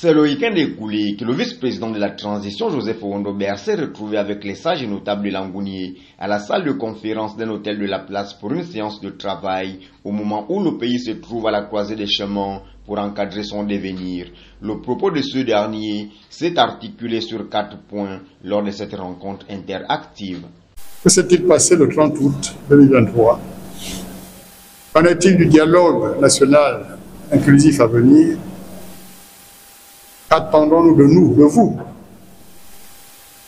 C'est le week-end écoulé que le vice-président de la transition, Joseph Owondobert, s'est retrouvé avec les sages et notables de Langounié à la salle de conférence d'un hôtel de la place pour une séance de travail au moment où le pays se trouve à la croisée des chemins pour encadrer son devenir. Le propos de ce dernier s'est articulé sur 4 points lors de cette rencontre interactive. Que s'est-il passé le 30 août 2023? Qu'en est-il du dialogue national inclusif à venir? Qu'attendons-nous de vous,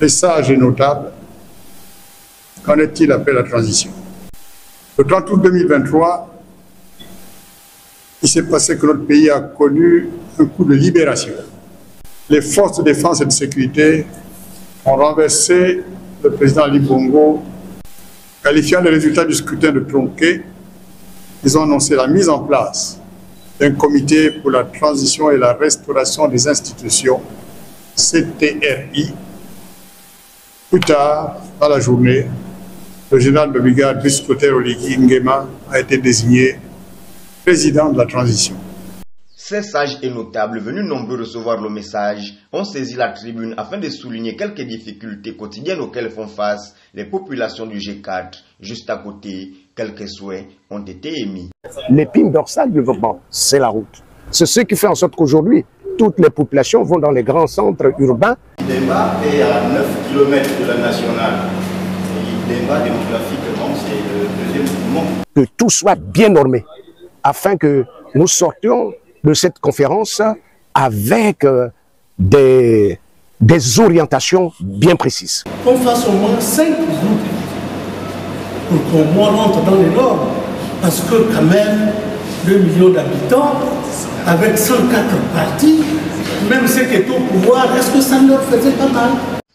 les sages et notables? Qu'en est-il après la transition? Le 30 août 2023, il s'est passé que notre pays a connu un coup de libération. Les forces de défense et de sécurité ont renversé le président Ali Bongo, qualifiant les résultats du scrutin de tronqué. Ils ont annoncé la mise en place d'un comité pour la transition et la restauration des institutions, CTRI. Plus tard, dans la journée, le général de brigade Brice Clotaire Oligui Nguema a été désigné président de la transition. Ces sages et notables, venus nombreux recevoir le message, ont saisi la tribune afin de souligner quelques difficultés quotidiennes auxquelles font face les populations du G4. Juste à côté, quelques souhaits ont été émis. L'épine dorsale du développement, c'est la route. C'est ce qui fait en sorte qu'aujourd'hui, toutes les populations vont dans les grands centres urbains. L'IDEMA est à 9 km de la nationale. L'IDEMA, démographiquement, c'est le deuxième mouvement. Que tout soit bien normé, afin que nous sortions de cette conférence avec des orientations bien précises. Qu'on fasse au moins 5 groupes pour qu'on rentre dans les normes. Parce que quand même, 2 millions d'habitants, avec 104 partis, même ceux qui étaient au pouvoir, est-ce que ça ne leur faisait pas mal?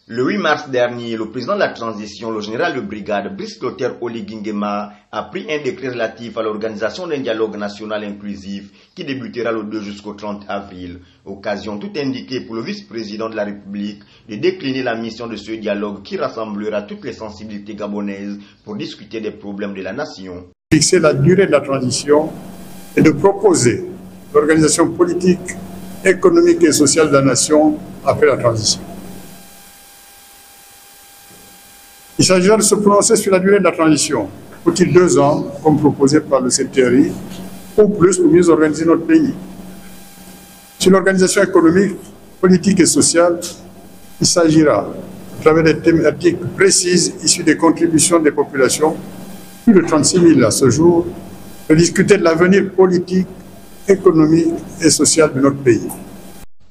Le 8 mars dernier, le président de la transition, le général de brigade Brice Clotaire Oligui Nguema, a pris un décret relatif à l'organisation d'un dialogue national inclusif qui débutera le 2 jusqu'au 30 avril. Occasion tout indiquée pour le vice-président de la République de décliner la mission de ce dialogue qui rassemblera toutes les sensibilités gabonaises pour discuter des problèmes de la nation. Fixer la durée de la transition et de proposer l'organisation politique, économique et sociale de la nation après la transition. Il s'agira de se prononcer sur la durée de la transition. Faut-il 2 ans, comme proposé par le CTRI, ou plus pour mieux organiser notre pays? Sur l'organisation économique, politique et sociale, il s'agira, à travers des thématiques précises issues des contributions des populations, plus de 36 000 à ce jour, de discuter de l'avenir politique, économique et social de notre pays.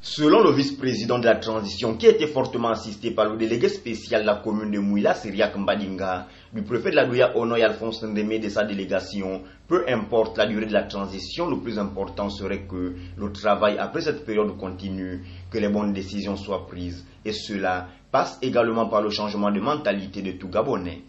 Selon le vice-président de la transition, qui a été fortement assisté par le délégué spécial de la commune de Mouila, Syriac Mbadinga, du préfet de la Douya Onoy Alphonse Ndemé de sa délégation, peu importe la durée de la transition, le plus important serait que le travail après cette période continue, que les bonnes décisions soient prises. Et cela passe également par le changement de mentalité de tout Gabonais.